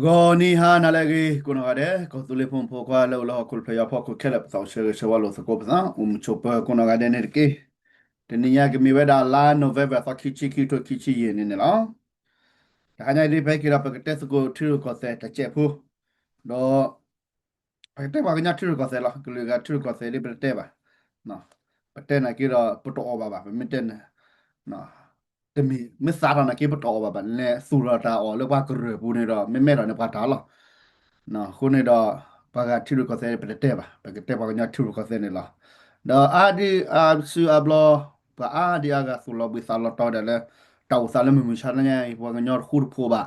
Goni ha nalagi kuno gade ko tule pon po kwa lo kul pe ya po ko kelep sa she wa lo ko bza chopa kuno gade ne ke de ni ya ke mi weda la november fa kichi ki to kichi ye ne la da nya di pe ki ra pe te ko thu ko se ta che pu do pe te ba nya thu ko se la ku le ga thu ko se di pe te ba no pe te na ki ra pu to ba pe mi te na no te mi sa ra na ki pu to ba ne su ra ta o lo ba ku re pu ne ra me ra ne pa ta la no khune da paga thiru ko se pete ba paga te paga nya thiru ko se ne la da adi a su ablo pa adi aga su lo bi sa lo to da le tau sa le mu sha nya i paga nya khur pho ba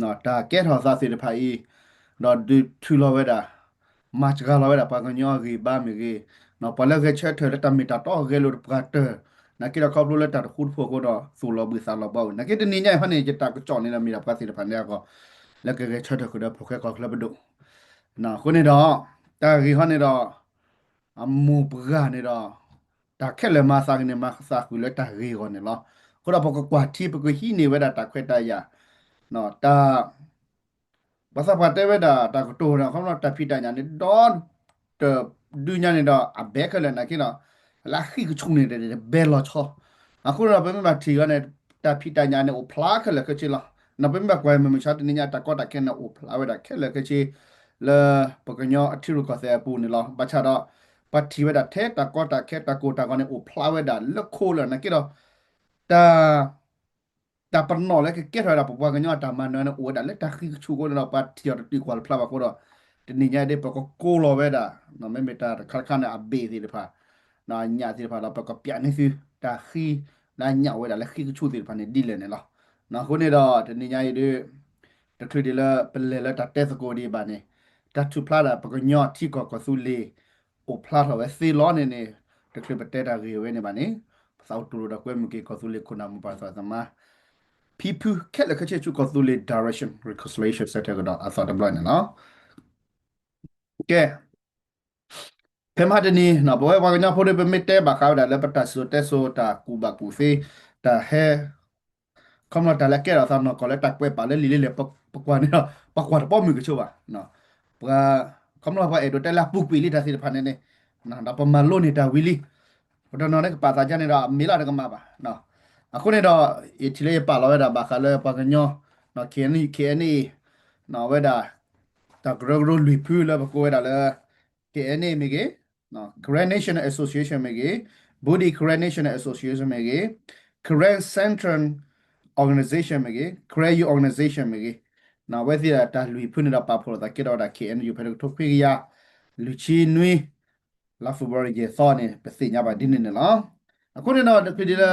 no ta ke tho sa se de phai no du thu lo we da ma cha lo we da paga nya gi ba mi gi no pa le ge che the le ta mi ta to ge lo pa te na ki da khop lo le ta khur pho ko da su lo bi sa lo ba na ki de ni nya ha ne je ta ko chon ni la mi da pa se de pha ne ko le ge ge che the ko da pho ke ko kla ba do နော်ခုနေတော့တာဂီဟနေတော့အမူပကနေတော့တာခက်လေမစာကနေမစာကူလေတာဂီကောနေလောခုတော့ပကကွာတိပကဟိနေဝဒတာခွဲတရနော်တာဘာသာပါတဲဝဒတာကတိုရခေါတော့တဖိတညာနေတော့တဒူညာနေတော့အဘဲကလည်းနာကိနော်လာခိကချုံနေတယ်ဘဲလောချောအခုတော့ဘယ်မှာထီကနေတဖိတညာနေအိုဖလားခလည်းကချီလားနော်ဘယ်မှာကွယ်မမချတ်နေညာတကောတာကဲနေအိုဖလားဝဒခက်လည်းကချီ le pokoknya atiru ko se pu ni lo bacha da pati we da the ta ko ta khe ta ko ta ko ne o phla we da le kho le na ki do ta ta pan no le ke ra da pu wa nya ta ma no na o da le ta khi chu ko na pa ti ya ti kwal phla ba ko do ti ni nya de ko lo we da no me me ta kha kha na a be ti le pha na nya ti le pha la pa ko pya ni si ta khi na nya we da le khi chu ti le pha ne di le ne lo na ko ne do ti ni nya yi de တထွေတလပလေလတတက်စကိုဒီဘာနေတထူဖလာတာပကညော့တီကောကဆူလေအိုဖလာတော့စီလောနေနေတထွေပတက်တာရီဝဲနေပါနေစောက်တူတော့ကွဲမကေကောဆူလေခုနာမပါဆာသမာဖီဖူခက်လခချေချူကောဆူလေ direction reconciliation ဆက်တဲ့ကတော့အသောတဘလနော်ကဲဖဲမတနီနော်ဘောဝါကညာဖိုရပမီတဲဘာကောက်ဒါလပတဆူတက်ဆိုတာကူဘကူဖေတာဟဲ không là trả lại cái là sao nó có lẽ đặt quay bảo lên lì lì bạc quan nữa bạc quan bao nhiêu cái chỗ à nó và không là vậy đồ là bục vị lì ta thì phản này nó đã bao mà luôn thì ta vị lì và nó này cái bà ta này là mỹ là cái mà bà nó à con này đó ít thì lấy bà nói là bà khai là bà cái nhau nó kia này nó vậy đã ta rồi rồi lùi phu là bà cô đã là kia này mấy cái nó Korean National Association mấy cái Body Korean National Association mấy cái Korean Central organization mege create you organization mege na whether ta lui phun da pa phor da ke da KNU phe to phe ya lu chi nui la fu bor ge so ne pe si nya ba din ne la aku ne no de phe la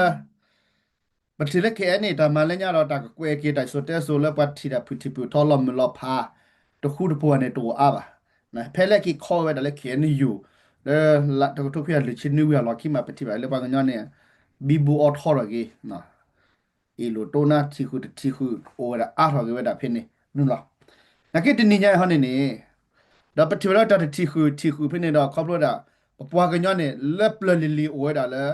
pa thi le KNU ta ma le nya da ta kwe ke ta so te so le pa thi da phu thi pu tho lo me lo pha to khu de po ne to a ba na phe le ki call we da le KNU le la to phe lu chi nui ya lo ki ma pe thi ba le pa nya ne bi bu authority na อีโลโตนาที่คือโอเวอร์อาร์ทอกเวดาเพนนี่นู่นล่ะนักเก็ตนี่เนี่ยฮะนี่ดอกปฏิวัติตัดที่คือเพนนี่ดอกครอบครัวดาปปัวกันย้อนเนี่ยเล็บเลลิลีโอเวดาเลย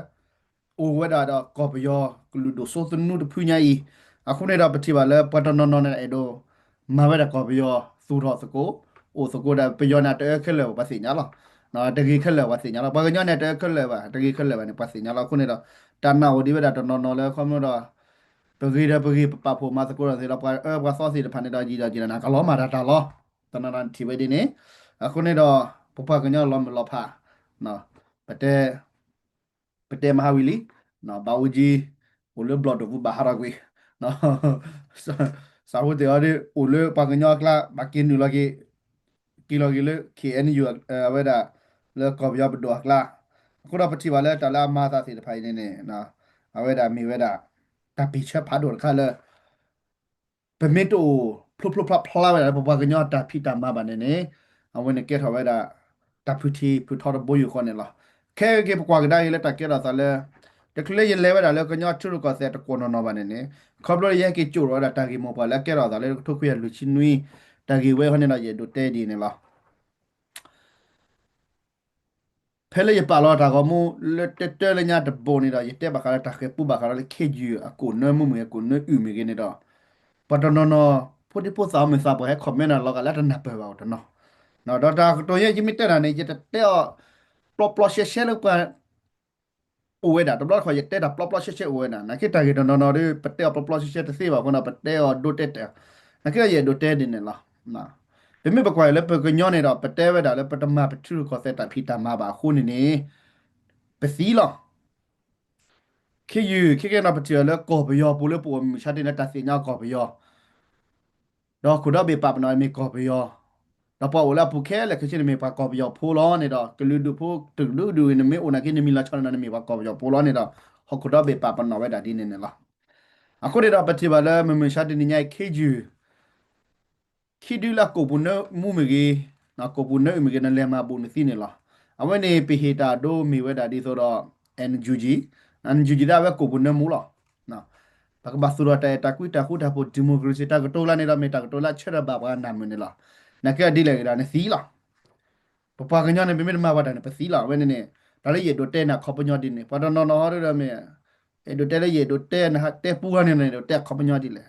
โอเวดาดอกกอบยอกลูโดโซตนูดพูญายอะคุณเนี่ยดอกปฏิวัติเลยปัตตนนนไอโดมาเวดากอบยอสูรอสโกโอสโกดาไปย้อนน่ะเตะขึ้นเลยภาษีญาล่ะနော်တကြီးခက်လဲပါစင်ညာတော့ဘာကညနဲ့တခက်လဲပါတကြီးခက်လဲပါနေပါစင်ညာတော့ခုနေတော့တန်နာဝဒီဝဒတော့နော်လဲခေါမတော့ pagi pa pho ma ko se la pa pa so si de phan da ji da ji na ka lo ma da ta lo ta na na thi we di ni a ko ne do pa pa ka nya lo lo pha no pate mahawili no ba u ji o le blood of baharagwe no sa wo de ade o le pa ka nya kla ba kin nu la ki lo ki le KNU we da le ko bya ba do kla ko da pati ba le ta la ma sa si de phai ne ne no a we da mi we da แต่ปีเชื่อพัดโดนค่ะเลยเป็นเมตูพลุพลาไปแล้วบอกว่ากันยอดแต่พี่ตามมาบ้านนี้เอาไว้ในเกตเอาไว้ได้แต่พื้นทอดบุยอยู่คนเนี่ยหรอแค่เก็บกวาดได้แล้วแต่เกตเราแต่เลยแต่คือเลยยันเลยไว้ได้แล้วกันยอดชุดก็เสร็จตะโกนนอนบ้านนี้ครอบครัวยังกิจจุเราแต่กี่โมงไปแล้วเกตเราแต่เลยทุกคนลุชินุยแต่กี่เว้ยคนนี้เราอย่าดูเตะดีเนี่ยหรอ ဖဲလေရပါလာတာကမူလက်တက်တယ်လညာတဘိုနေတော့ရတဲ့ဘခါတာခေပူဘခါလေခေဂျူအကိုနမမကိုနဥမီကနေတော့ပတနန พูดที่พูดสาวมันสาวไปให้คอมเมนต์เราก็แล้วแต่นับไปว่าเนาะเนาะตัวเนี้ยยิ่งไม่เต้นอะไรจะเต้อปลอเชี่ยๆแล้วก็โอ้ยด่าตัวเราขออยากเต้นดับปลอเชี่ยๆโอ้ยนะนักที่ตายกันนอนๆด้วยเต้อปลอเชี่ยๆแต่สิว่าคนเราเต้อดูเต้นักที่ยังดูเต้ดินเนี่ยละนะเป็นไม่ประกอบแล้วเป็นก็ย้อนเนี่ยเราเต้ไว้ด่าแล้วเป็นมาเป็นชื่อก็เสร็จแต่พี่ตามมาบ่าคู่นี้เป็นสีหรอแค่เราไปเจอแล้วก่อไปยอปูแล้วปูมีชาตินักตัดสินยาก่อไปยอ đó khu đó bị bạp nói mi có bây giờ đó bảo là phụ khé là cái chuyện mi bà có bây giờ phụ lo này đó cái lưu đủ phụ từ lưu đủ này mi una cái này mi là cho nên mi bà có bây giờ phụ lo này đó họ khu đó bị bạp nói vậy đã đi này là à khu đó bắt thì bà là mình sát đi nhảy khi đi là cổ bún nơ mu mi cái nó cổ bún nơ mi cái nó làm mà bún xin này là à vậy này bị hết à đô mi vậy đã đi rồi đó en juji đã vậy cổ bún nơ mu là tak basura ta takui ta po democracy ta tola ne la me ta tola chera baba na me ne la na ke di le ga ne si la papa ga nya ne me ma ba ta ne pa si la we ne ne da le ye do te na kho pa nya di ne pa no no ho de me e do te le ye do te na te pu ga ne ne do te kho pa nya di le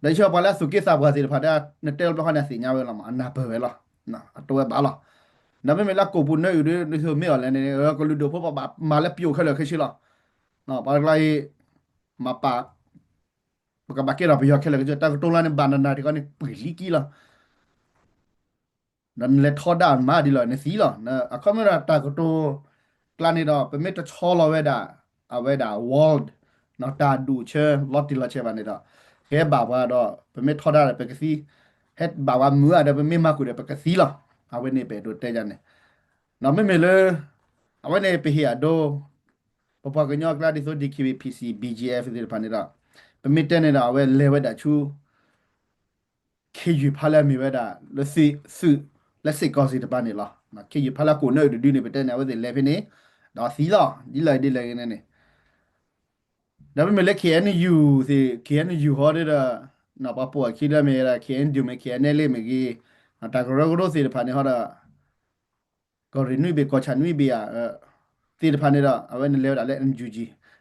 da cho pa la su ke sa ba si pa da ne te lo ha na si nya we la ma na ba we la na to ba la na me la ko bu ne yu de so me la ne ko lu do po pa ma le pio kha le ke shi la na pa la ma pa baka bakira biya khela ke ta tola ne banana de ne pili ki la dan le thoda ma di la ne si la na a kamera ta ko to klani da pe me to chola we da world na ta du che lot di la che ba ne da ke ba ba do pe me thoda pe ke si het ba wa mu a da pe me ma ku de pe ke si la a we ne pe do te ja ne na me le a we ne pe hi a do papa ko nya kla di so di ki pc bgf di pa ne da pe me te ne da we le we da chu ခေယူဖလာမီဝဒါလက်စီစုလက်စီကောစီတပနေလားနော်ခေယူဖလာကိုနေဒူနေပတဲ့နေဝဲလေဖနေတော့စီလာဒီလိုက်နေနေဒါပေမဲ့လက် KNU စီ KNU ဟောတဲ့နော်ပပူခိရမေရာ KNU မေ KNL မေကြီးတာဂရဂရိုစီတဖာနေဟောတာကိုရီနွိဘေကိုချန်နွိဘေစီတဖာနေတော့အဝဲနေလေဒါလဲ NUG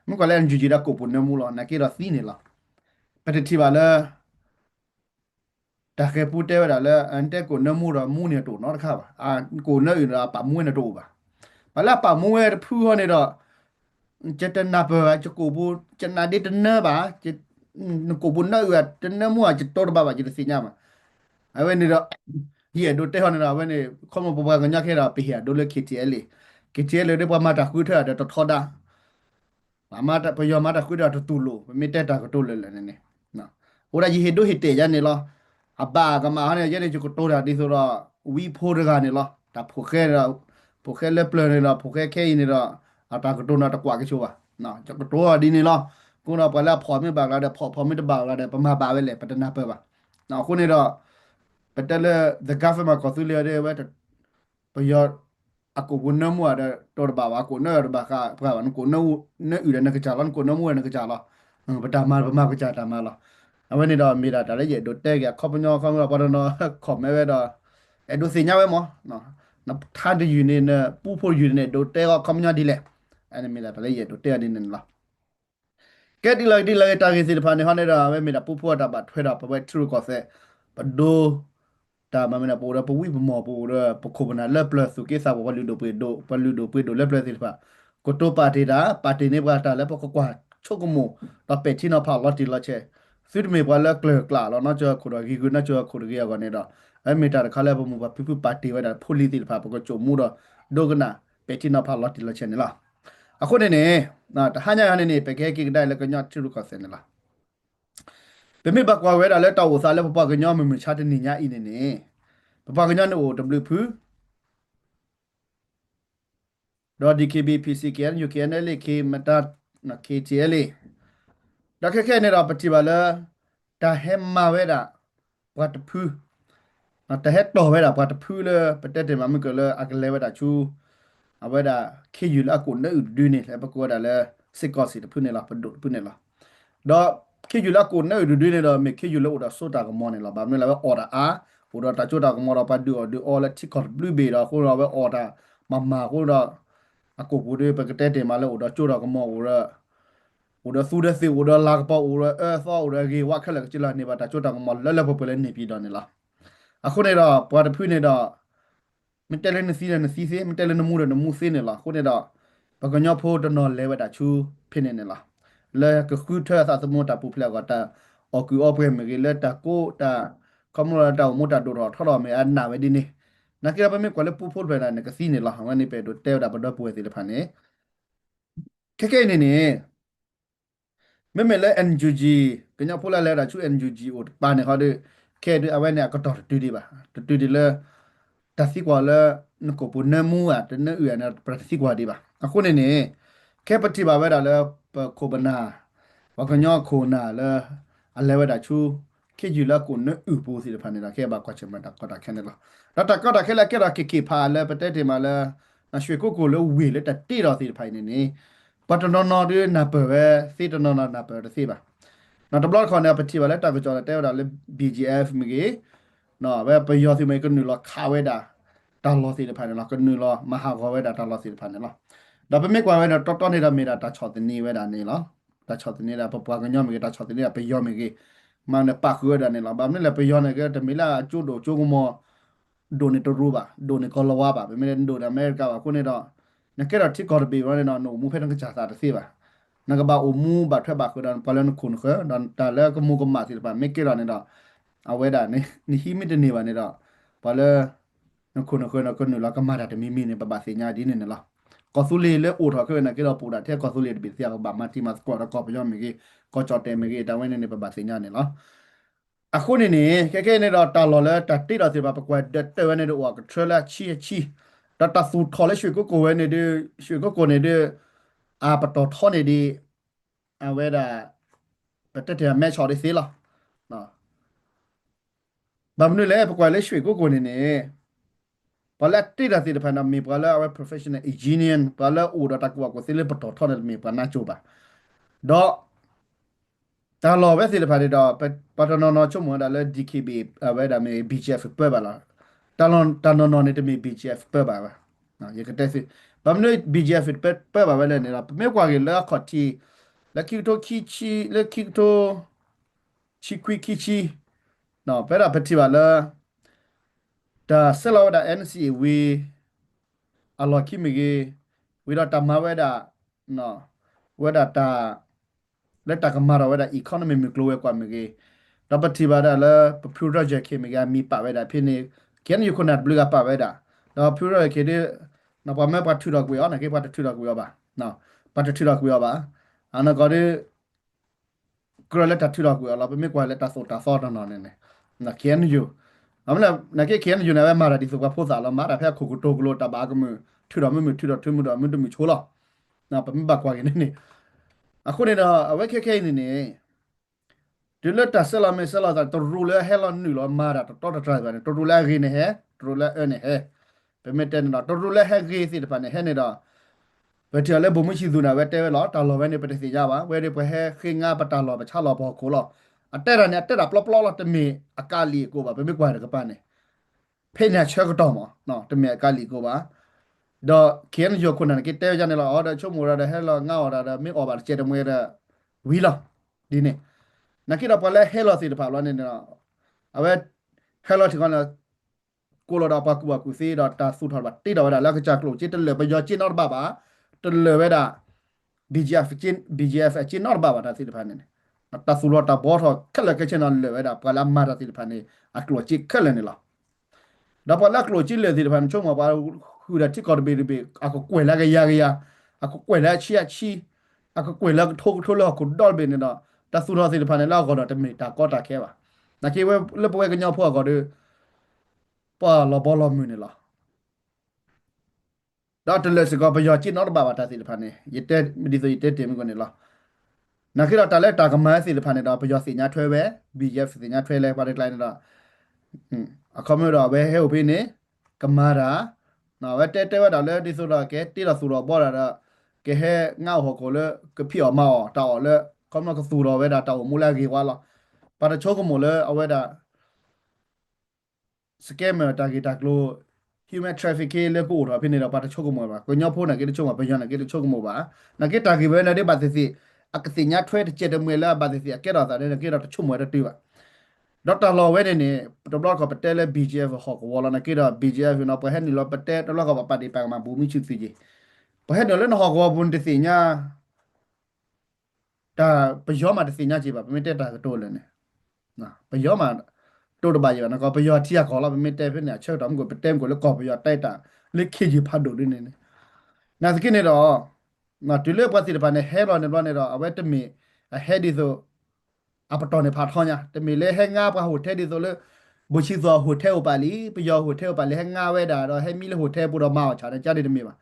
မကလဲ NUG ဒါကိုပုန်နမူလောနာကေရစီနေလားပတတိပါလား ta ke pute wa la ante ko na mu ra mu ne to no kha ba a ko na yu ra pa mu ne to ba ba la pa mu e phu ho ne do che ta na ba che ko bu che na de na ba che ko bu na yu te na mu a che to ba ba che si nya ma a we ne do ye do te ho ne da we ne kho mo ba ga nya khe da pe ya do le KTL de pa ma ta ku tha da to tho da ma ma ta pa yo ma ta ku da to tu lo me te ta ko to le ne ne na ora ji he do he te ya ne lo အပါကမာနဲ့ရဲနေချကိုတိုးတာဒီဆိုတော့ဝီဖိုးတကနေလားဒါဖိုခဲတော့ဖိုခဲလက်ပလနေလားဖိုခဲခဲနေတော့အတာကတိုးနာတကွာကချိုးပါနော်ချကိုတိုးဒီနေလားကိုတော့ပလာဖော်မြပါလာတဲ့ဖော်မြတပါလာတဲ့ပမာပါပဲလေပတနာပဲပါနော်ခုနေတော့ပတလေ the government ကိုသူလေတဲ့ဝဲပယောအကူဘုံနမွာတဲ့တော်ဘာဝကိုနော်ဘာကဘာဝန်ကိုနော်နော်ယူတဲ့နကကြlan ကိုနော်မွေနကကြလားပတမာပမာကကြတာမလား အဝနေတော့မိတာဒါလည်းရဒိုတဲကခေါပညောခေါမတော့ဘာတော့ခေါမဲပဲတော့အဲ့ဒိုစညာပဲမောနော်နထားတဲ့ယူနေနပူဖို့ယူနေဒိုတဲကခေါမညောဒီလေအဲ့မိတာဒါလည်းရဒိုတဲနေနေလားကဲဒီလိုက်တာကြီးစီတဖာနေဟောနေတာပဲမိတာပူဖို့တာပါထွဲတာပပဲထရကောဆက်ဘဒိုတာမမနာပိုရပဝိပမောပိုရပခုပနာလက်ပလစုကေစာဘဝလူဒိုပေဒိုပလူဒိုပေဒိုလက်ပလစီတဖာကိုတိုပါတီတာပါတီနေပါတာလည်းပကကွာချုပ်ကမိုတော့ပေချီနော်ဖာလော်တီလော်ချေ စစ်မေဘလာကလကလာလောနော်ချခိုရဂီဂုနချခိုရဂီယာကနေတော့အမီတာခါလဲဘမူပါပြပြပါတီဝဒါဖိုလီတီဖာပကချိုမူတော့ဒိုဂနာပက်တီနာဖာလော်တီလချန်နလာအခုနေနေနော်တဟညာနေနေပကဲကိကဒိုင်လကညတ်ချူကဆန်နလာပမေဘကွာဝဲဒါလဲတောက်စားလဲပပကညမမချတဲ့နေညာအင်းနေပပကညနို W ဖူဒေါ် DKB PCKN UKNL K မတာန KTL ဒါခဲနေတော့ပတိပါလားတာဟဲမာဝဲတာဘာတဖူးတာဟဲတော်ဝဲတာဘာတဖူးလေပတက်တယ်မမကလေအကလေဝဲတာချူအဝဲတာခေယူလာကိုနေဒူနေလေပကောတာလေစစ်ကောစီတဖူးနေလားပဒုဖူးနေလားတော့ခေယူလာကိုနေဒူနေတော့မေခေယူလာတာဆိုတာကမောနေလားဘာမလဲအော်တာအာဟိုတော့တာချိုတာကမောတော့ပါဒူအော်လက်တိကောဘလူးဘေတော့ဟိုတော့ပဲအော်တာမမဟိုတော့အကိုဘူးတွေပကတက်တယ်မလဲဟိုတော့ချိုတာကမောဟိုတော့我的苏的是我的拉个包，我的说我的给我看了，进来你把它做到么，来来不不来你比到你了。啊，后来的把它配那的，没带来那些人些，没带来那木些呢了，后来的把个鸟铺的那来把它出配那了，来个火车啥子么的不配了个的，哦个哦不没个来的过的，他们的么的多少，他们没按拿为的呢。那个把没过来不铺出来那个些呢了，我那边都带的不得不会的盘呢，开呢。ไม่ไม่เลย NUG ก็ยังพูดอะไรล่ะชู NUG อุดปานเนี่ยเขาดูแค่ดูเอาไว้เนี่ยก็ต่อดูดีป่ะดูดีเลยตัดสิกว่าเลยนกปุ่นเนื้อมูอ่ะแต่เนื้ออื่นเนี่ยตัดสิกว่าดีป่ะอ่ะคนนี้แค่ปฏิบัติไว้ได้แล้วโคบนาว่าก็ย่อโคนาเลยอะไรไว้ได้ชูแค่อยู่แล้วกูเนื้ออื่นปูสิพันนี่ละแค่บางกว่าจะมาดักก็ดักแค่นี้ละแล้วแต่ก็ดักแค่ละแค่ดักเกี่ยพาเลยประเทศที่มาเลยนะช่วยกูเลยวิ่งเลยแต่ตีเราสิพันนี่ปัตตานนอด้วยนับเว้สิตนนนับเว้สิป่ะ now the block corner peti wala ta ko ta da le BGF mi ge no ba pe yo si me ko nu lo kha we da ta lo si de phan lo ko nu lo ma ha ko we da ta lo si de phan lo da pe me kwa we da to ne da me da ta chot ni we da ne lo ta chot ni da pa pa ga nyo mi ge ta chot ni da pe yo mi ge ma ne pa ku da ne lo ba me le pe yo ne ge de me la chu do chu ko mo do ne to ru ba do ne ko lo wa ba pe me do da America ba ko ne do ne ke da ti ko be wa ne no mu phe na ka cha sa da si ba นักบ่าวอมูบัดเทบักคือดอนพอแล้วคุณเคดอนแต่แล้วก็มูก็มาสิปะไม่เกี่ยวนี่ดอกเอาไว้ได้นี่ฮิมิตนี่วะนี่ดอกพอแล้วนักคุณเคนักคุณแล้วก็มาได้มีในปะบาสิญาดีนี่นะล่ะก็สุลีเลอูทอคือนะก็เราปูดาเทก็สุลีบิเสียก็บามาที่มาสกอตก็ไปยอมมีก็จอดเต็มมีแต่ไว้ในปะบาสิญานี่ล่ะအခုနေနေခဲခဲနေတော့တာလော်လဲတတိတော်စီပါပကွယ်တဲ့ဝဲနေတော့ကထရလာချီတတဆူထော်လဲရွှေကိုဝဲနေတဲ့ရွှေကိုနေတဲ့အာပတော်ထော်နေဒီအဝဲတာပတက်တဲ့မဲချော်လေးသေးလားနော်ဘာမလို့လဲပကွယ်လဲရွှေကိုနေနေဘာလဲတိတော်စီတဖန်မီဘာလဲအဝဲ professional engineer ဘာလဲဦးတော့တကွာကိုစီလဲပတော်ထော်နေမီဘာနာချိုပါတော့ တာလော်ပဲစီလဖာရီတော့ပတ်တနော်နော်ချုံမဒါလဲ DKB အဝဲဒါမေ BGF ပဲပါလားတနော်နော်နေတမီ BGF ပဲပါပါနော်ရကတဲ့စီဘာမလို့ BGF ပဲပါပဲလဲနေလားမဲကွာကလဲခေါ်တီလက်ကိတိုခီချီလက်ကိတိုချီခွီခီချီနော်ပဲတာပတိပါလားဒါဆလောဒါ NCA ဝေအလော်ခိမီကေဝေတော့တမဝဲဒါနော်ဝဲဒါတာလက်တကမာရဝဲဒါ economy မီကလိုဝဲကွာမီကေတပတိပါဒါလဲပူရဂျက်ခေမီကမီပါဝဲဒါဖြစ်နေကန်ယူခုနတ်ဘလကပါဝဲဒါတော့ပူရခေဒီနော်ပါမဲပါထူတော့ကွေရောနော်ကေပါထူတော့ကွေရောပါနော်ပါထူတော့ကွေရောပါအနာကောဒီကရလက်တထူတော့ကွေရောလာပမေကွာလက်တဆိုတာဆောတော့နော်နေနေနော်ကန်ယူအမလားနကေကန်ယူနေဝဲမာရာဒီဆိုကဖို့စားလောမာရာဖက်ခုကုတိုကလိုတဘာကမထူတော့မထူတော့ထူမှုတော့မတူမချိုးလောနော်ပမေပါကွာနေနေအခုနေတော့အဝဲခဲနေနေဒီလက်တဆလာမေဆလာတာတရူလဲဟဲလန်နူလမာရာတော်တော်တိုင်ပါနေတရူလဲဂင်းနေဟဲတရူလဲအနေဟဲပမေတန်တော့တရူလဲဟဲဂီစီတပါနေဟဲနေတော့ဘယ်တလဲဘုံမရှိသူနာပဲတဲလောတာလောပဲနေပတိစီကြပါဝဲဒီပွဲဟဲခေငါပတာလောပချလောဘောခိုလောအတက်ရနေအတက်တာပလော့ပလော့လောတမေအကာလီကိုပါဘယ်မကွာရကပန်းနေဖိနေချက်ကတော့မနော်တမေအကာလီကိုပါတော့ခင်ယခုနကတဲကြနေလောအော်ဒါချုံမရတဲ့ဟဲလောငါအော်ဒါမင်းအော်ပါချေတမွေးတဲ့ဝီလောဒီနေနကိတော့ပလဲဟဲလောစီတပါလောနေတော့အဝဲဟဲလောတီကနကိုလိုတော့ပါကူပါကူစီတော့တာစုထော်ပါတိတော့ဒါလက်ကကြကလို့ချစ်တယ်လေပယောချစ်တော့ပါပါတလေဝဲတာ BGF အချင်းတော့ပါပါတာစီတဖာနေတာဆူလောတာဘောထောခက်လက်ကချင်းတော့လေဝဲတာပလာမာတာစီတဖာနေအကလိုချစ်ခက်လည်းနေလားဒါပလက်ကလိုချစ်လေစီတဖာချုံမှာပါဟူရတိကော်ဘေဘေအကကွယ်လာကရအကကွယ်လာချီအကကွယ်လာထိုးလောကုဒေါ်ဘေနေတော့တာဆူလောစီတဖာနေလောက်ကတော့တမေတာကောတာခဲပါနာကေဝဲလပွဲကညောဖို့ကတော့ပါလောဘောလောမြူနေလားဒါတလက်စကဘယောချစ်တော့ပါပါတာစီတဖာနေရတဲ့ဒီဆိုရတဲ့တင်ကနေလားနာခိရတာလက်တာကမန်းစီတဖာနေတော့ဘယောစီညာထွဲပဲ BF စီညာထွဲလဲပါတဲ့ကလိုင်းတော့အခမတော့ပဲဟဲ့ဖိနေကမာရာနော်ဝဲတဲဝဲတော့လဲဒီဆိုတော့ကဲတိတော့ဆိုတော့ပေါ်လာတော့ကဲဟဲငေါ့ဟောကိုလဲကဖြော်မောတော်လဲကမကဆူတော့ဝဲတာတော်မူလာကြီးကွာလားပါတချိုးကမို့လဲအဝဲတာစကဲမတာဂီတာကလို human trafficking လေပို့တော့ဖြစ်နေတော့ပါတချို့ကမို့ပါကိုညောဖို့နာကေတချို့မှာဘယနာကေတချို့ကမို့ပါနာကေတာဂီပဲနဲ့တဲ့ပါစစ် ကစညာထွဲတဲ့တဲ့မွေလာဘာဒီကဲတော့တာတဲ့ကဲတော့ချုံမွေတဲ့တွေ့ပါဒေါက်တာလော်ဝဲနေတဘလကပတဲလေ BGF ဟောကဝလာနကေတော့ BGF နော်ပဟဲနီလောပတဲတလောကပတိပါမှာဘူမီချူစီကြီးပဟဲနော်လည်းနော်ဟောကဘွန်တစီညာဒါပယောမှာတစီညာကြည့်ပါပမတက်တာကတော့လည်းနော်ပယောမှာတို့တပါရနော်ကပယောတီရခေါ်လာပမတက်ဖြစ်နေချက်တော့ကိုပတဲကိုလည်းကောပယောတိုက်တာလက်ခေကြီးဖတ်တို့နေနာစကိနေတော့နော်တူလေပတ်စီတပါနေဟဲလောနေလောနေတော့အဝဲတမီဟဲဒီဆိုအပတော်နေဖာထောင်းညာတမီလေဟဲငါပါဟိုထဲဒီဆိုလေဘူချီဆိုဟိုထဲပါလီပယောဟိုထဲပါလေဟဲငါဝဲတာတော့ဟဲမီလေဟိုထဲပူတော့မောက်ချာတယ်ကြားတယ်တမီပါ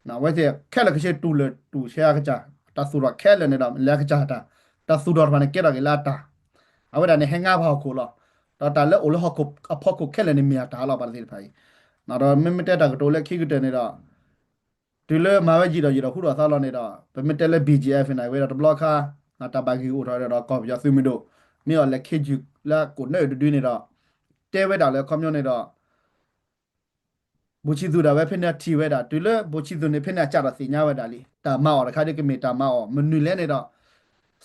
နော်ဝဲစီခဲလကရှိတူလေတူရှဲကကြတဆူရခဲလေနေတော့လက်ကကြတာတဆူတော့ဘာနေကဲတော့လာတာအဝဲတာနေဟဲငါပါကိုလောတော့တာလေအိုလဟကိုအဖို့ကိုခဲလေနေမြာတာလောပါလေဖိုင်နော်တော့မမတက်တာကတိုလေခိကတဲ့နေတော့ဒီလေမာဝဲကြည့်တော့ကြည့်တော့ခုတော့သားလောနေတော့ဗမတက်လေ BGF နေဝဲတော့ဘလော့ခါတာဘာဂီဦးထားတော့ကော့ပြသမီတို့မြေော်လက်ခိဂျူလာကိုနေတူနေတော့တဲဝဲတာလေကွန်မြူနေတော့ဘူချီသူတာပဲဖိနေတီဝဲတာဒီလေဘူချီသူနေဖိနေကြတော့စီညာဝဲတာလीတာမောက်ရခါဒီကမီတာမောက်မနူလဲနေတော့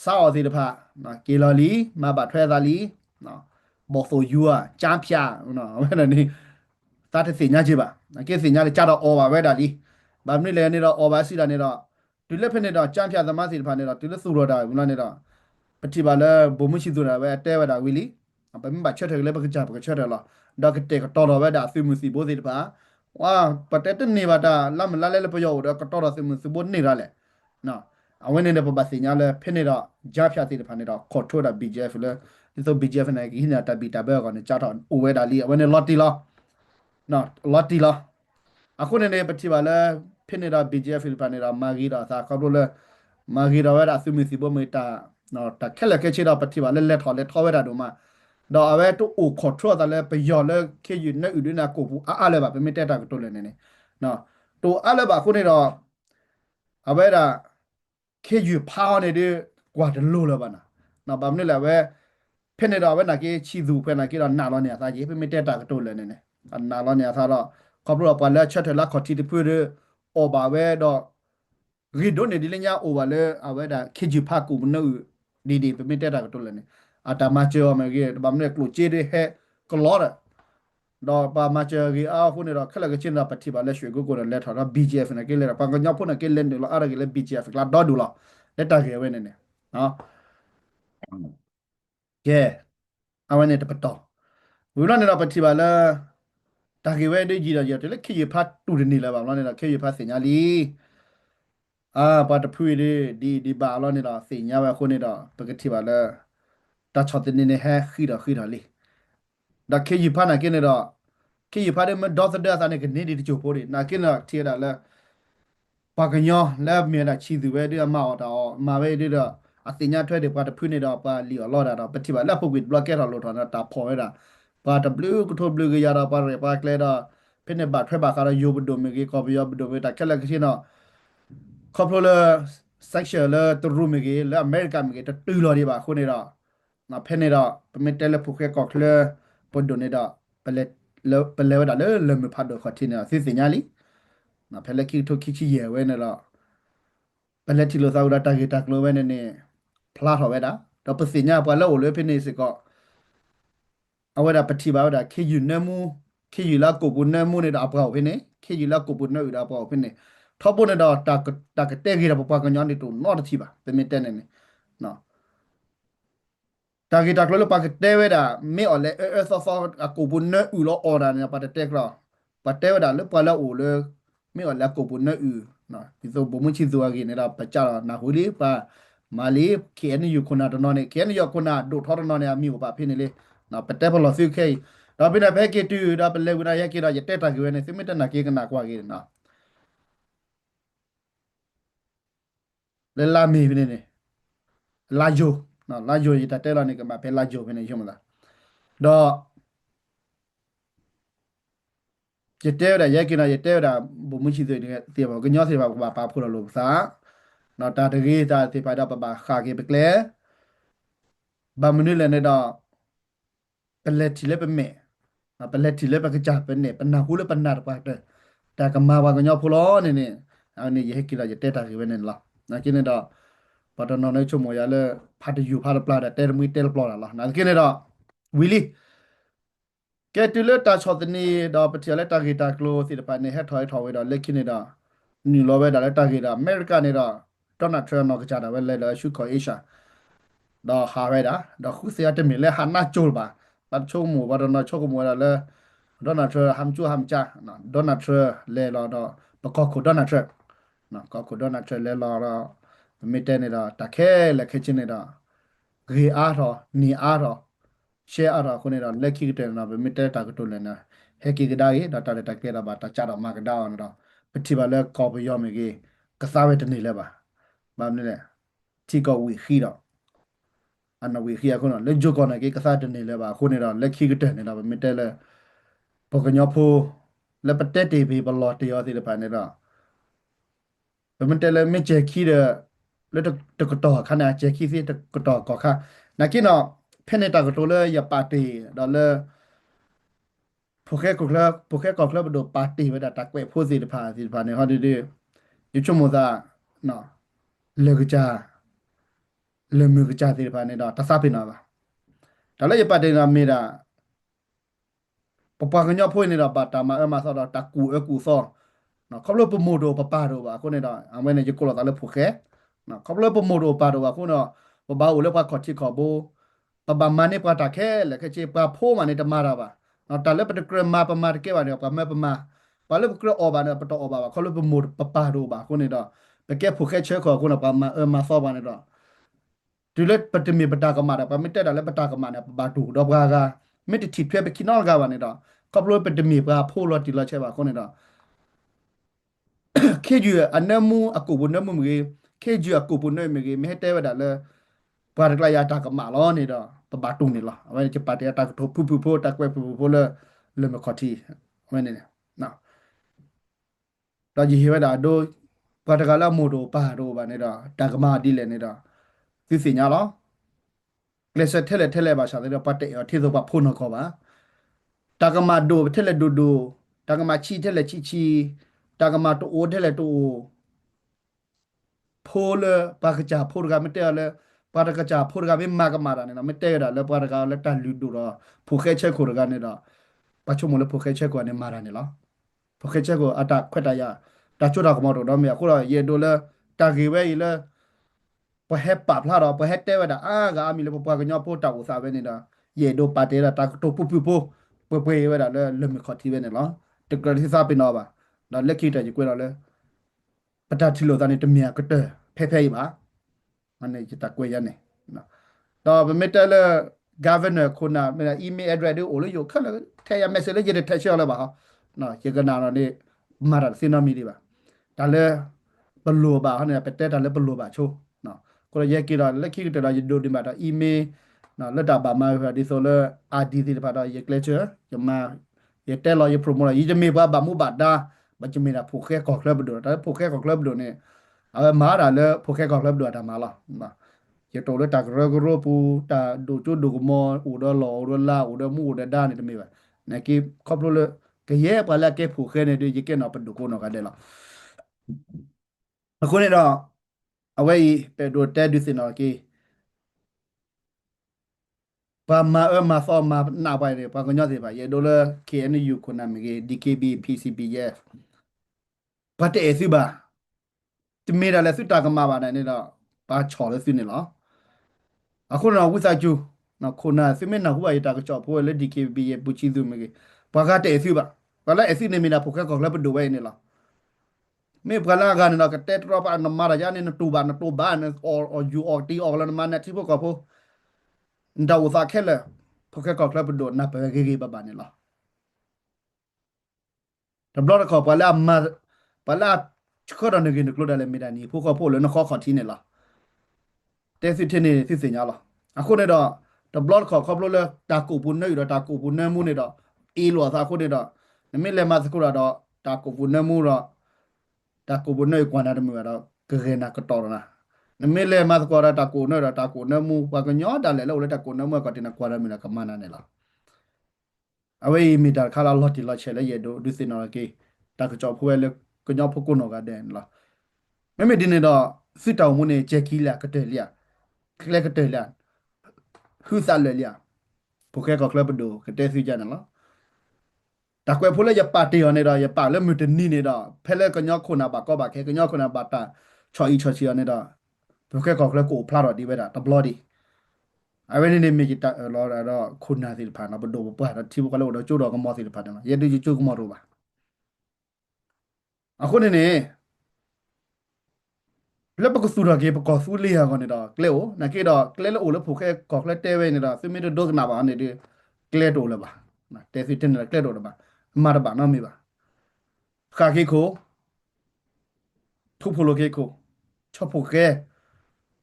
စာအော်စီတဖာနော်ကေလော်လီမဘာထွဲသာလီနော်ဘောဆိုယူอ่ะจางဖြာနော်ဝဲနေတာတစီညာကြည့်ပါကေစီညာလေကြတော့အော်ပါဝဲတာလीဘာမနစ်လဲနေတော့အော်ပါစီတာနေတော့ဒီလက်ဖိနေတော့ကြางဖြာသမားစီတဖာနေတော့ဒီလက်ဆူတော့တာဘူးလားနေတော့ပတိပါလဲဘုံမရှိသူတာပဲတဲဝဲတာဝီလီပမဘချက်တယ်လေပကကြပကချက်တယ်လားဒေါကတေကတော်တော်ပဲဒါစီမူစီဘိုးစီတဖာဝါပတက်တနေပါတာလမ်လာလဲလပယောတော့ကတော်တော်စီမူစီဘိုးနေရလဲနော်အဝင်းနေတဲ့ပပစီညာလဲဖိနေတော့ဂျာဖြာစီတဖာနေတော့ခေါ်ထိုးတာ BGF လဲဒီဆို BGF နဲ့ကိနာတဘီတဘဲကနေကြတော့အိုဝဲတာလီအဝင်းနေလော်တီလားနော်လော်တီလားအခုနေပတိပါလဲဖိနေတော့ BGF ဖိလပနေတာမာဂီတော့သာခေါ်လို့လဲမာဂီတော့ဝဲတာစီမူစီဘိုးမေတာနော်တခက်လက်ကချေတော့ပတိပါလဲလက်ထော်လဲထောဝဲတာတို့မှာတော့အဝဲတူအိုခေါ်ထောတာလဲပယောလဲခေယူနေဥဒနာကိုဘူးအားလဲပါပမတက်တာကတော့လဲနေနော်တူအားလဲပါခုနေတော့အဝဲတာခေယူဖားနေတဲ့ကွာတလို့လဲပါနော်ဗာမနေလဲဝဲဖိနေတော့ဝဲနာကေချီသူဖဲနာကေတော့နာလောနေသားကြီးပမတက်တာကတော့လဲနေနာလောနေသားတော့ခေါပတော့ပါလဲချက်ထလာခေါတီတဖွေအော်ပါဝဲတော့ရီဒိုနေဒီလညာအိုပါလဲအဝဲတာခေယူဖားကူမနုဒီပမတက်တာကတော့လဲနေအတာမချေောမကြီးဗာမနေကလိုချေတဲ့ဟဲကလော်တော့ပါမချေကြီးအာခုနေတော့ခလကချင်းတာပတိပါလက်ရွှေကိုလက်ထော်တော့ BGF နဲ့ကဲလဲပန်ကညောဖို့နဲ့ကဲလဲတယ်လို့အားရကလဲ BGF ကလာတော့ဒူလားလက်တာကေဝဲနေနော်ကဲအဝဲနေတပတ်တော့ဝီလောနေတော့ပတိပါလားတာကေဝဲတွေကြီးတော့ရတယ်လေခေရဖတ်တူနေလားပါလောနေတော့ခေရဖတ်စညာလီပါတဖွေဒီပါလောနေတော့စညာဝဲခုနေတော့ပကတိပါလားတချတ်နေနေဟဲခိရလီဒါခေရဖတ်နာကိနေတော့ခေရဖတ်တဲ့မဒေါသဒါသနဲ့ကနေဒီချိုပိုးတွေနာကိနာထီရလာပါကညောလဲမြေတာချီသူပဲဒီအမောက်တော့မာပဲဒီတော့အတင်ညာထွက်တယ်ပါတဖွေနေတော့ပါလီလော်တာတော့ပတိပါလက်ဖုတ်ပြီးဘလော့ကက်တော့လို့တော့တာဖော်ရတာပါတဘလူးကထိုဘလူးကရတာပါရပါကလေတော့ဖိနေပါထွက်ပါကတော့ယိုဘဒိုမီကကော်ပီယဘဒိုမီတာကလက်ခိနော်ခေါပလိုလာဆက်ရှယ်လာတူရူမီကလာအမေရိကန်မီကတူလော်ဒီပါခုနေတော့နော်ဖိနေတော့ပမီတယ်လဖုတ်ကကောက်လေပဒိုနေတော့ပလက်ပလဲဒါလဲမဖတ်တော့ခတိနေစစ်စညာလီနော်ဖဲလက်ခိထိုခိရဲဝဲနေတော့ပလက်တီလိုသာဝဒတာဂီတာကလိုဝဲနေဖလာထော်ဝဲတာတော့ပစညာပွာလောလွဲဖိနေစကောအဝဲတာပတိပါဝဒခေယူနမူခေယူလာကိုပုနမူနေတော့အပေါ့ဖိနေခေယူလာကိုပုနေတော့အပေါ့ဖိနေထောပုနေတော့တာကတဲကြီးတော့ပပကညောင်းနေတော့တော့တိပါပမတက်နေနော်တာဂီတာကလိုပါကတဲဝဲတာမေအော်လေဆောဆောအကိုပုနေဥလောအော်ဒါနေပါတဲ့ကလောပါတဲဝဲတာလေပါလောအိုလေမေအော်လေကိုပုနေဥနော်ဒီဆိုဘုံမချီဇွာကြီးနေတာပကြနာဟူလီပါမာလီကေနယူခုနာတနော်နေကေနယူခုနာဒိုထော်နော်နေအမီပါဖိနေလေနော်ပတက်ဘလောစုခေတော့ပြနေဘဲကေတူတော့ပလေဝနာရကေတော့ရတက်တာကွေးနေစမတနာကေကနာကွာကေနော်လေလာမီဖိနေလာဂျိုနော်လာဂျိုရတတဲလာနေကမှာဘဲလာဂျိုဖိနေရုံမလားတော့ရတဲရရကေနာရတဲရဘုံမချီတဲ့တေပါကညောစေပါပါဖို့လို့စားနော်တာတကြီးတာတေပါတော့ပါခါကေပကလေဘာမနုလည်းနေတော့ပလက်တီလည်းပမဲပလက်တီလည်းပကကြပနေပနာခုလည်းပနာပါတဲ့တာကမာပါကညောဖလောနေနေအနေရဟကိလာရတဲ့တာကေဝနေလားနာကိနေတော့ pada nona chomo ya le pada yu pada plada ter mui tel plora la na kene da wili ke tule ta chot ni da patiale ta gita klo si da pa ne he thoi thoi da le kine da ni lo be da le ta gita america ne da Donald Trump no ka ja da we le da shu ko asia da ha be da da khu se ya te mi le han na chol ba pa cho mo ba da na cho ko mo da le Donald Trump ham chu ham cha na Donald Trump le lo da pa ko ko Donald Trump na ko ko Donald Trump le lo da mi te ne da ta ke le ke chin ne da ge a ro ni a ro she a ro ko ne da le ki te na be mi te ta ko to le na he ki ga da ye da ta le ta ke da ba ta cha da ma ga da na daပတိပါလဲကော်ပရောမေကြီးကစားဝဲတနေလဲပါဘာမလဲတီကောဝီခီတော့အနဝီခီရခုနလက်ဂျိုကောနာကြီးကစားတနေလဲပါခုနေတော့လက်ခီကတဲ့နေတာပဲမတဲလဲပကညောဖိုလက်ပတက်တေဘီဘလော်တရောစီတပါနေတော့ဘမတဲလဲမချေခီတဲ့လက်တကတော့ခနာချေခီစီတကတော့ကောခါနာကိနော်ဖဲနေတာကတော့လဲရပါတီတော့လဲpoke ko club do party we da takwe phosi de pha si pha ne ha de yu chumo da no le ga le mu ga si pha ne da ta sa phi na ba da le ya party na me da papa ga nya phoi ne da ba ta ma ma sa da taku e ku so no khop lo promo do papa do ba ko ne da a me ne je ko lo da le poke no khop lo promo do pa do ba ko no ba o le pa ko ti ko bo ba ba ma ne pa ta khe le ke che pa pho ma ne da ma da baနော်တလည်းပတကရမပမာကေပါနေပမပမာဘာလို့ကရအောဘာနေပတော့အောဘာခေါ်လို့ပမို့ပပါတော့ဘာခုနေတော့ပကဲဖုခဲချဲခေါ်ခုနပမမဆောပါနေတော့ဒီလက်ပတမီပတာကမာပမတက်တယ်လည်းပတာကမာနေဘာတူတော့ဘာကမစ်တီထွဲပကိနော်ကပါနေတော့ကပ်လို့ပတမီပါဖိုးလို့တီလာချဲပါခုနေတော့ခေဂျူအနမူအကူဘနမူမေခေဂျူအကူဘနမေမဲတဲဝဒါလဲဘာရကလာယာတာကမာလောနေတော့ပဘာတုံနေလားအဝဲချပါတဲ့တာကဖူဖိုတာကွဲဖူle me khoti wene na da ji he da do pa ta la mo do pa do ba ne da ta kama di le ne da si si nya lo le se thele ba sha de pa te thi so ba phon no ko ba ta kama do thele do ta kama chi thele chi ta kama to o thele toဖိုးလေပါကကြဖိုးကမတဲလေပါကကြဖိုးကမမကမာရနေမတဲရလေပါကလည်းတလူဒူတော့ဖိုခဲချက်ခိုရကနေတော့ပချုံမလေဖိုခဲချက်ကိုနေမာရနေလားဖိုခဲချက်ကိုအတာခွတ်တရတာချိုတာကမတော့မြေခုတော့ရေဒိုလေတာဂီဝဲလေပဟက်ပပလာတော့ပဟက်တဲဝဒအာကမီလေပပကညောပိုတာကိုစားပဲနေတာရေဒိုပါတဲတာတာတိုပူပွေဝဲတာလေမခတိပဲနေလားတကယ်စီစားပင်တော့ပါတော့လက်ခိတကြီးကွဲတော့လေပတတိလိုသားနေတမြကတဲ့ဖဲဖဲပါမနေ့ကတကွေရနေနော်တော့ဗမစ်တလ governor ခုနမ email address တွေအိုလို့ရခက်လေထဲရ message လေးရတဲ့ထက်ရှော့လဲပါဟာနော်ရေကနာတော့နေမာရစင်နမီဒီပါဒါလည်းဘလို့ပါဟနဲ့ပတက်ဒါလည်းဘလို့ပါချိုးနော်ကိုရရကီတော့လက်ခိတတော့ဒိုဒီမှာတော့ email နော်လက်တာပါမှာဒီဆိုလဲ RDC ပါတော့ရေကလက်ချာရမရတဲလို့ရ promote ရမေပါဘာမှုပါဒါဘာချမေတာဖိုခဲကော့ကလပ်တို့ဒါဖိုခဲကော့ကလပ်တို့နေမာတာလည်းဖိုခဲကော့ကလပ်တို့တာမာလားရတော်လည်းတာဂရဂရပူတာဒိုချိုဒိုကမောဥဒလောဥဒလာဥဒမှုဥဒဒါနေတမေပါနကိခေါပလိုကရဲပါလာကေဖိုခဲနေဒီကဲနော်ပဒုကိုနော်ကတဲ့လားအခုနေတော့အဝဲပေဒိုတဲဒုစင်နော်ကေပါမမဆောမနာပါရပါကညောစီပါရေဒိုလ KNU ခုနမကေ DKB PCB ရဲ့ဘာတဲ့စီပါတမေရလဲစစ်တာကမှာပါနေတော့ဘာချော်လဲစစ်နေလားအခုတော့ဝိစာကျူနော်ခုနစစ်မင်းနော်ဟိုရတာကချော်ဖိုးလေ DKB ရဲ့ပူချီသူမကေဘာကတဲ့စီပါဘာလဲအစီနေမီနာဖိုကကောကလပ်ဒိုဝဲနေလားမေဘလာကနေတော့ကတဲ့တော့ပါနမရယာနေတူဘာနတူဘာန or you or t or လနမနဲ့တိဘောကဖိုndaw za khele phoke ko club do na pe ge ba ba ne la the blood ko pala chko da ne ge ne klo da le me da ni pho ko pho le no kho thi ne la te si thi ne si sin nya laအခုနေတော့ the blood ko blo le ta ko bu ne yo ta ko bu ne mu ne do e lo sa ko ne do ne me le ma sa ko da do ta ko bu ne mu do ta ko bu ne kwa na de mu do ge na ko to naနမေလေမတ်ကောရတာကိုနော်တာကိုနမှုပကညောတာလေလို့လေတာကိုနမှုကတင်ကွာရမီနာကမနာနေလားအဝေးမီတာခါလာလော်တီလော်ချဲလေရဒိုဒုစင်နော်ကေတာကကြောက်ဖွဲလေကညောဖကုနောကတဲ့လားမမေဒီနေတော့ စစ်တောင်မနေချက်ကြီးလာကတဲ့လျာကလကတဲ့လျာဟူစားလေလျာပိုခဲကကလဘဒိုကတဲ့စီကြနော်တကွယ်ဖိုးလေရပါတီယောနေတော့ရပါလေမြတနီနေတော့ဖဲလေကညောခုနာပါကောပါခဲကညောခုနာပါတာချော်ဤချော်ချီယောနေတော့ပိုခဲကကလကိုဖလာတော့ဒီဝဲတာတဘလော်ဒီအဝဲနေနေမြေတာလော်တော့ခုနာစီဖာနော်ဘဒိုပွားတော့တီဘကလောတော့ကျိုးတော့ကမောစီဖာတယ်နော်ရတဲ့ကျိုးကမောတော့ပါအခုနေနေလက်ပကဆူရကေပကဆူလီယာကနေတော့ကလေအိုနကေတော့ကလေလိုလဖိုခဲကောကလက်တဲဝဲနေတော့စမီဒိုကနာပါနေဒီကလေတိုလပါနော်တဲစီတင်ကလေတိုလပါမာရပါနော်မေပါခါခေခိုထုဖိုလိုကေခိုချောဖိုခဲ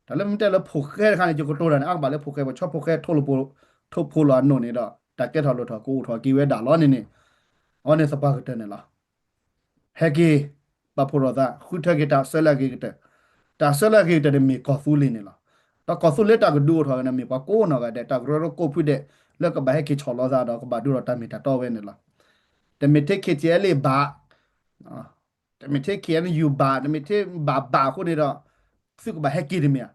ဒါလည်းမတဲလဖိုခဲခါနေကြကိုတိုရန်အောက်ပါလေဖိုခဲချောဖိုခဲထိုလိုပိုထိုဖိုလာနိုနေတော့တက်ကက်ထော်လို့ထော်ကိုထော်ကီဝဲဒါလောနေနေအော်နေစပါကတဲ့နေလားဟဲကေပပိုရဒါခုထကေတာဆလာကေတဲ့တာဆလာကေတဲ့မြေကောဖူလီနေလားတော့ကောဖူလက်တာကဒူထော်နေမြေပကိုနော်ကတဲ့တာဂရောကိုဖွတဲ့လက်ကဘဟဲကေချော်လောစားတော့ကဘာဒူရတာမီတာတော့ဝဲနေလားတမီတက်ခေချဲလေဘာနော်တမီတက်ခေနယူဘာတမီတက်ဘာခုနေတော့စုကဘဟဲကေဒီမီယာ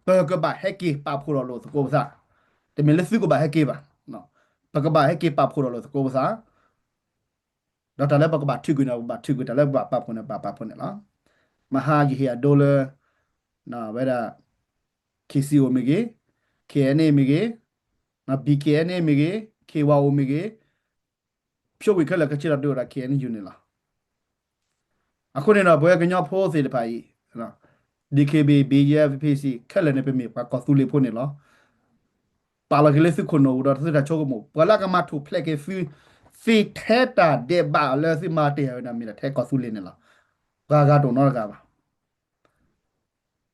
ပကဘဟဲကေပပိုရလို့စကိုစားတမီလက်စုကဘဟဲကေပါနော်ပကဘဟဲကေပပိုရလို့စကိုစားတော့တလည်းပကဘထိကွနာဘထိကွတလည်းဘပပုန်ပပုန်နော်မဟာကြီးဟီဒေါ်လာနော်ဝဲတာ KCO မီကေ KNA မီကေနော် BKNA မီကေ KWO မီကေဖြုတ်ဝေခက်လကချီရတော့တာ KNA ယူနေလားအခုနေတော့ဘွဲကညောဖိုးစီတပါကြီးနော် DKB BF PC ခက်လည်းနေပြမြေပါကောသူလေးဖို့နေလားပါလာကလေးစခုနိုတော့စတာချိုကမိုပလာကမထုဖလက်ကေဖီထဲတာဒေဘာလဲစီမာတေရနာမီထဲကောသူလေးနေလားဂါတော့နော်ကပါ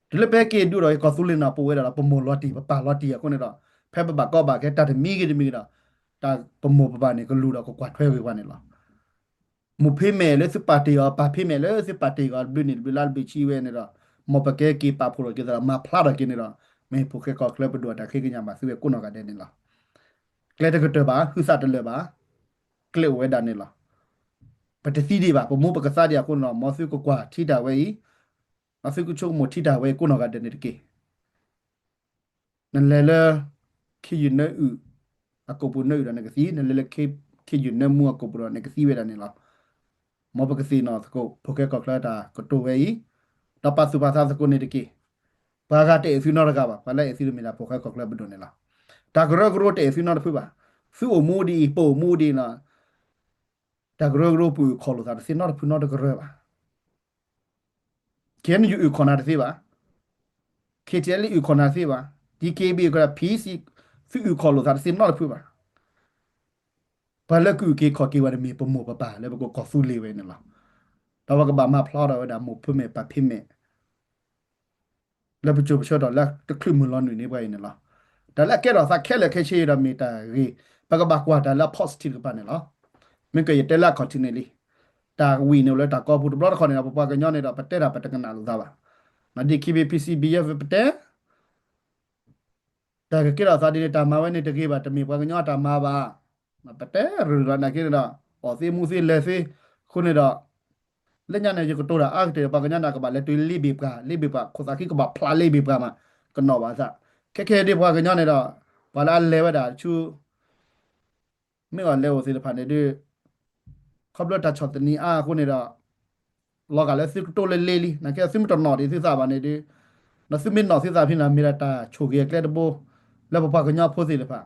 ဒီလပဲကေဒူတော့ကောသူလနာပိုဝဲတာပမိုလော်တီပါလော်တီခုနေတော့ဖဲပပကောပါခဲတတ်မီကေဒီမီတော့တာပမိုပပနေကလူတော့ကွာထွဲဝေပါနေလားမူဖေးမဲလေစပါတီရောပါဖေးမဲလေစပါတီကဘလနီဘလဘီချီဝဲနေတော့မပကေကေပါဖိုကေဒါမဖလာရကေနေတော့မေပိုကေကောကလပ်ဒူတာခေကညာမှာစီဝဲကုနော်ကတဲ့နေလားကလေတကတပါဟူစာတလေပါကလေဝဲတာနေလားပတစီဒီပါပမိုပကစားဒီကုနော်မောစုကကွာထီတာဝဲအဖိကုချုံမထီတာဝဲကုနော်ကတဲ့နေတကေနလဲလဲခိယနေဥအကုပနေရနေကစီနလဲလဲခိယနေမူအကုပရနေကစီဝဲတာနေလားမောပကစီနော်စကိုဖိုကေကောကလာတာကတိုဝဲတပတ်စုပါသာစကိုနေတကေဘာကတဲ့အဖီနော်ကပါဘာလဲအဖီမီလာဖိုကေကောကလာဘဒိုနေလားတာဂရဂရတဲ့အဖီနော်ဖွပါဖူအမူဒီပိုမူဒီနော်တာဂရဂရပူခေါ်လို့တာစင်နော်ဖူနော်တဂရပါကဲနယူခေါ်နာသေးပါKTL ယူခေါ်နာသေးပါ DKB က PC ဖူခေါ်လို့တာစင်နော်ဖူပါဘာလဲကူကေခေါ်ကေဝရမီပမိုပပါလဲဘကိုကောဖူလေးဝဲနေလားတော့ကဘာမဖလာတော့ဒါမိုဖမေပါဖိမေလဲပချိုပချောတော့လက်တခရမလွန်နေပါနေလားဒါလက်ကဲတော့စခဲလက်ခဲချေရမီတာရီဘကဘကွာဒါလက် positive ပါနေလားမင်းကရတက်လက် continually တာဝီနေလဲတာကောဘူးဘလော့ခေါ်နေတာပပကညောနေတော့ပတက်တာပတကနာလို့သားပါမဒီ KBPCBF ပတက်ဒါကဲတော့စာဒီတာမဝဲနေတကေးပါတမီပကညောတာမပါမပတက်ရရနာကေတော့အော်စီမူစီလဲစီခုနေတော့လက်ညနေကြတော့တာအားတဲ့ပကညနာကပါလဲတွေ့လိဘိပါခိုစာခိကပါဖလာလိဘိပါမှာကနော်ပါစားခဲဒီပကညနေတော့ဘာလာလဲဝတာချူမင်းကလဲဝစီဖာနေဒီခပ်လတာချတ်နီခုနေတော့လောကလည်းစစ်တိုလေလေလီနကဲစစ်မတော်နော်ဒီစစ်စားပါနေဒီနစစ်မင်းနော်စစ်စားဖိနာမီရတာချိုကေကလက်တဘောလက်ပပကညဖိုးစီလေဖာ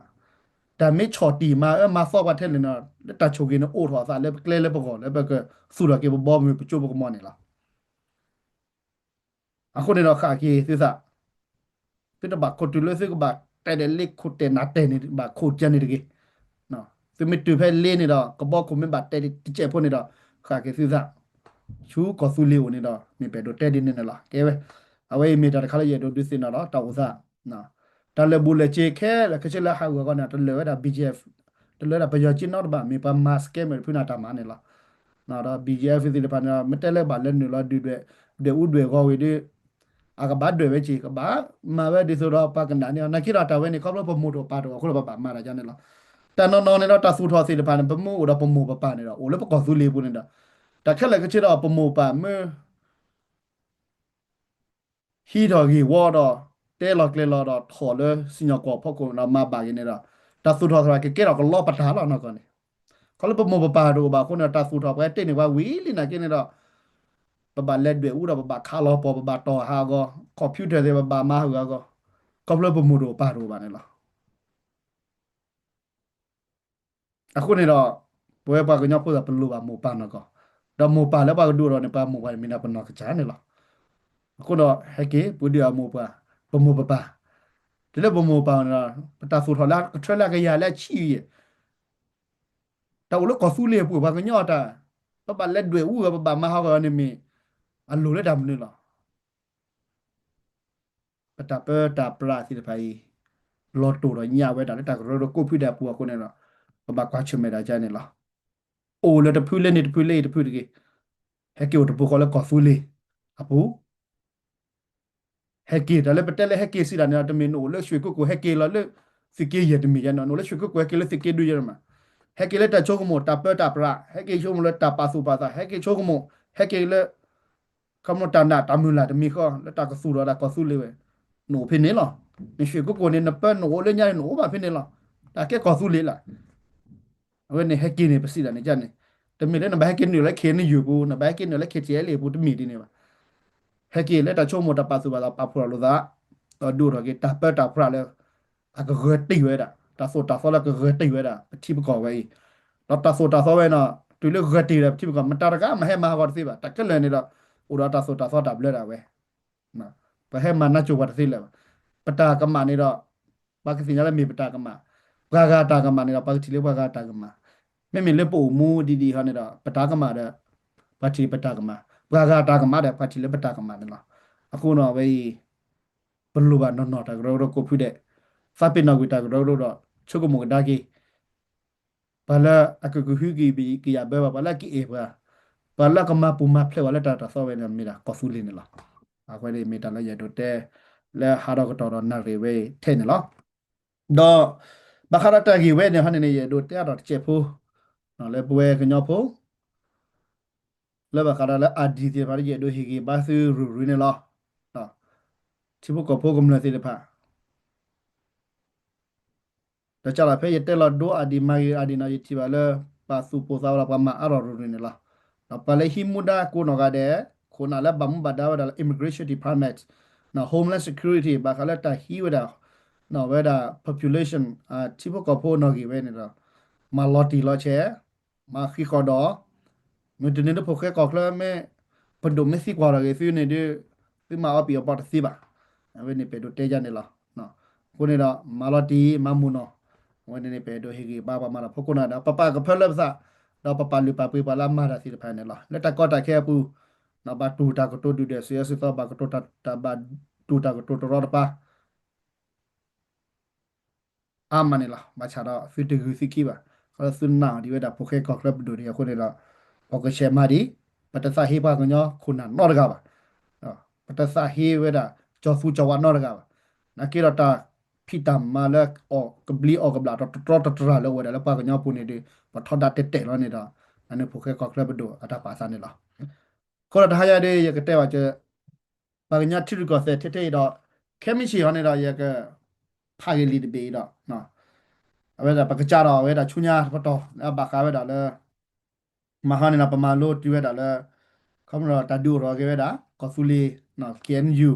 ဒါမေချော်တီမာမဆော့ပါတဲ့နေနော်တချိုကေနော်အိုထွာစားလဲကလဲလဲပကောလဲပကဆူရကေဘောမီပချိုပကမောနေလားအခုနေတော့ခါကေစစ်စားပြတဘခုတူလဲစစ်ကဘာတဲ့တယ်လိခုတဲ့နာတဲ့နေဘာခုချန်နေတကေနော်စစ်မတူဖဲလေးနေတော့ကဘောခုမဘတဲ့တိကျဖို့နေတော့ခါကေစစ်စားချူကောဆူလီဝင်နေတော့မြပဲတော့တဲ့ဒီနေလားကဲပဲအဝေးမီတာခါလေးရတော့ဒုစင်တော့တောက်စားနော်တလဘူလေချေခဲလကချလာဟာဝကနာတလေဝဒါ BGF တလေဒါပယောချင်တော့ဘာမေပါမတ်ကဲမဖုနာတာမနေလားနော်တော့ BGF ဒီလေပါနာမတဲလေပါလဲနေလားဒီdeဥတွေကောဝေဒီအကဘတ်တွေပဲချီကဘာမဝဲဒီဆိုတော့ပါကနာနေနခိရတာဝဲနေကောလပမို့တော့ပါတော့ခုလပါမာရာကြနေလားတန်နော်နေတော့တဆူထော်စီလေပါနေပမို့တော့ပမို့ပါနေတော့အိုလေပကောဆူလေးပူနေတာတခက်လကချတော့ပမို့ပါမဲ ฮีดอกีวอดอเตลอกเลลอดอถอเลยสิญญากอพ่อกูนามาบากินเนี่ยตาสุดทอสระเกเกเราก็ล้อปัตหาแล้วนะก่อนนี่เขาเลยปมปาดูบาคนตาสุดทอไปเต้นว่าวิลินะกินเนี่ยปะบาเล็ดเดืออุดปะบาคาลอปอปะบาต่อฮาก็คอมพิวเตอร์เดปะบามาหัวก็เลยปมดูปาดูบาเนี่ยละอะคนเนี่ยป่วยปากก็ยังพูดแต่เป็นรูปแบบหมูปานะก็ดอหมูปาแล้วปากดูเราเนี่ยปาหมูปามีนาเป็นนอกจานเนี่ยละคนเราให้เก๋ปูเดียวหมูปาปมปาทีแรกปมปาเนี่ยตาสุดทอแล้วเทรลแล้วก็ยาแล้วชี้แต่อุลก็สู้เลยปูปากก็ยอดอ่ะปะบาเล็ดเดืออุดปะบามาหัวก็เนี่ยมีอันรู้เลยดำเนี่ยละปะตาเปตาปลาสิไป lo tu rồi nhà với đã ta rồi cô phi đẹp của cô này là bà qua chừng mày đã chơi này là ô là tập phi lên tập phi lên tập phi đi hay kiểu tập cô là có phi lên à bố hay kia đã lấy bắt lấy hay kia xí là nó tụi mình ô là suy cô hay kia là lấy xí kia gì tụi mình nó lấy suy cô hay kia lấy xí kia đuôi rồi mà hay kia lấy ta cho cô một tập tập ra hay kia cho một lấy tập pasu pasa hay kia cho cô một hay kia lấy không nó tàn đà tạm là tụi mình có lấy ta có su đó là có su lên nổ phi nấy lo mình suy cô nên nó nổ lên nhà nổ mà phi nấy lo ta cái có su lên là wen ne hekki ne pasida ne janne te mi le na ba hekki ne le khe ne yu bu na ba hekki ne le khe tie le bu te mi di ne ba hekki le ta chomo ta pa su ba pa phura lo da du ro ke ta pa ta phura le a ka ge ti we da ta so la ka ge ti we da ti ba ko we no ta so we na tu le ge ti le ti ba ko ma ta ka ma he ma ko ti ba ta ke le ne da u da ta so da ble da we na ba he ma na chu ba ti le pa ta ka ma ne da ba ka si nya le mi pa ta ka ma ga ta ka ma ne da pa ti le ga ta ka ma ไม่มีเรื่องปูมูดีๆเขาเนี่ยเราปะตากมาเด้อปัจจิปะตากมาปะกาตากมาเด้อปัจจิเลปะตากมาเนี่ยเราအခုတော့ပဲဘလူဘာနော်နော်တာရောကိုဖူးတဲ့စပင်နော်ဝီတာရောတော့ချုပ်ကမကဒါကီဘာလာအကကူဟူကီဘီကီယာဘဲဘာလာကီအေဘာဘာလာကမပူမဖလေဝလာတာဆောဝဲနေမီလာကောဆူလင်းနေလားအခုလေမီတာလည်းရတော့တဲ့လဲဟာတော့ကတော့နာရီဝဲထဲနေလားတော့ဘခရတာကီဝဲနေဟန်နေရတော့တဲ့တော့ချက်ဖို့နော်လဲပွဲကညောဖို့ လဲဘာခါရလဲအာဒီတီပါရီဒိုဟီဂီဘာသီရူရင်းလောနော်ချိဘကပိုကမလစီလဖာတချလာဖေးတဲလာဒိုအာဒီမိုင်အာဒီနာယတီပါလဲပါစုပိုသာလာပမာအရရူရင်းလောနော်ပလေဟီမူဒါကိုနော်ကတဲ့ခုနလဲဘမ်ဘဒါဝဒါ immigration department နော် homeland security ဘာခါလဲတာဟီဝဒါနော်ဝဲဒါ population ချိဘကပိုနော်ဂီဝဲနေတော့မာလော်တီလော်ချေမာခီကောဒမင်းတင်နေဖို့ခဲကောက်လဲမဲပဒိုမက်ဆီကွာရကေဖီနေဒီဒီမာအပီအပတ်စီပါအဝနေပေဒိုတေဂျာနေလားနော်ကိုနေတော့မာလော်တီမမူနော်ဝနေပေဒိုဟီဂီဘာဘာမာဖကုနာဒါပပကဖဲလက်စားတော့ပပလူပပေပါလာမာရာစီဖိုင်နေလားလက်တကောတာခဲပူနော်ဘာတူတာကတိုဒူတဲ့ဆီယစတော့ဘာကတိုတာဘာတူတာကတိုတော်ပါအာမနေလားမချတော့ဖီတဂူစီကီပါခရစွန်းနာဒီဝဲတာဖိုခဲကောက်လက်ဒိုရီခုနေတော့โอเคเชมาดีปัตตาฮีบากันยอคุณน่ะนอดกาบะปัตตาฮีเวดาจอฟูจาวานอดกาบะนักกีฬาตาพี่ตามมาแล้วออกกบลีออกกับลาตตระแล้วเวดาแล้วปากันยอปูนี่ดิปะทอดาเตะๆแล้วนี่ดาอันนี้พวกแค่กอกแล้วไปดูอัตาปาซานี่ล่ะคนละทายาดิยกเตว่าจะปากันยอที่ก็เสเตๆดอกแค่ไม่ชีฮอนี่ดอยกพายลีดเบดอกเนาะเวดาปากจาดอเวดาชุญญาปะตอแล้วบากาเวดาเลยมาฮานี่นะประมาณโลที่เวดาเลย คำเราตัดดูรอเกวดาก็สุลีเนาะเขียนยู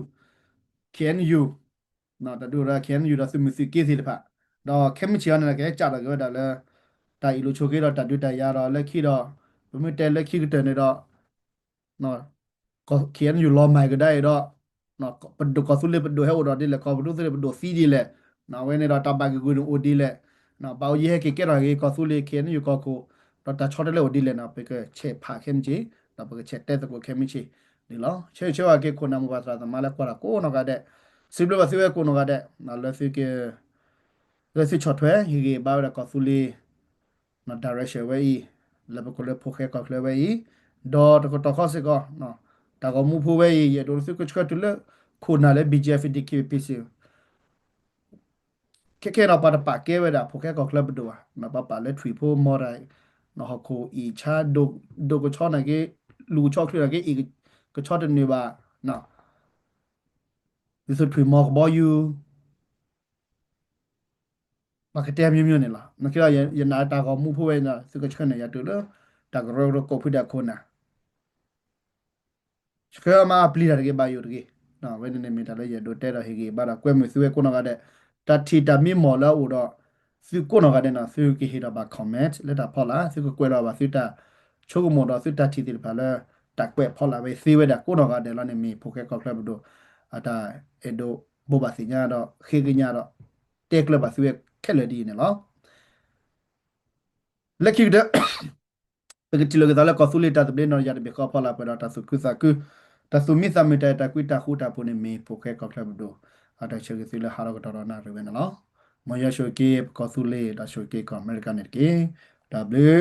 เนาะตัดดูเราเขียนยูเราสมุสิกีสิลปะเราเข้มเชียวนะแกจัดเราเกวดาเลยแต่อีลูโชกีเราตัดดูแต่ยาเราเล็กขี้เราไม่แต่เล็กขี้ก็เตือนเราเนาะก็เขียนอยู่รอใหม่ก็ได้เราเนาะปัดดูก็สุลีปัดดูให้อุดรดีแหละก็ปัดดูสุลีปัดดูซีดีแหละเนาะเว้นเราตาบากกูดูอุดีแหละเนาะเบาเย่ให้เก๋ๆเราเกก็สุลีเขียนอยู่ก็กูเราตัดช็อตได้เลยอุดีแหละเนาะไปก็เชฟผ่าเข้มจีเราไปก็เช็ดแต่ตะกูเข้มจี ဒီလောချေအကေကိုနမဘာသာတမလာကွာကိုနကတဲ့စိဘလဘစီဝဲကိုနကတဲ့နာလစီကေလက်စီချော့ထွဲဟီဂေဘာရကဆူလီနော်ဒါရက်ရှယ်ဝဲဤလဘကိုလေဖိုခဲကောက်လေဝဲဤဒေါ်တကတခစကောနော်တာကမူဖိုဝဲဤရဒိုစီကချကတူလေခုနာလေ BGF DKPC ခဲတော့ပါတပါကဲဝဲတာဖိုခဲကောက်လေဘဒိုနော်ပပလေထရီဖိုမော်ရိုင်နော်ဟကိုဤချာဒိုကချောနာကေလူချော့ခရကေဤကချော့တနေပါနော် ဒီဆိုထွေမောကဘောယူမကတဲ့မျိုးမျိုးနေလားမကရနာတာကောမှုဖို့ဝဲနာစကချခနေရတူလို့တာကရောကိုဖိတာခုနာစကမှာပလီတာကေဘာယူတကေနော်ဝဲနေမီတာလည်းရဒိုတဲရဟေကေဘာကွဲမဆွေကိုနကတဲ့တတီတမီမော်လာဦးတော့စုကိုနကတဲ့နော်စုကေဟီတာဘာ comment လက်တာဖော်လာစုကိုကွဲတော့ဘာစုတာချိုးကမော်တော့စုတာတီတီပါလဲတက်ကွဲဖော်လာပဲစီဝဲတာကိုနကတဲ့လာနေမီဖိုကေကောက်လက်ဘဒိုအတာအဒိုဘောဘာစီညာတော့ခေကညာတော့တက်ကလဘာစုခက်လက်ဒီနေလောလက်ခိတဲ့ပကတိလောကဒါလကဆူလီတာတဘလနော်ရတဲ့ဘကဖလာပဒတာစုကုစာကုတဆုမိသမီတတကွီတာခုတာပုန်မီပိုခဲကောက်လက်ဘဒိုအတာချေကစီလဟာရကတော်နာရဝဲနော်မယရှိုကေကဆူလီတာရှိုကေကအမေရိကန်နေကေ W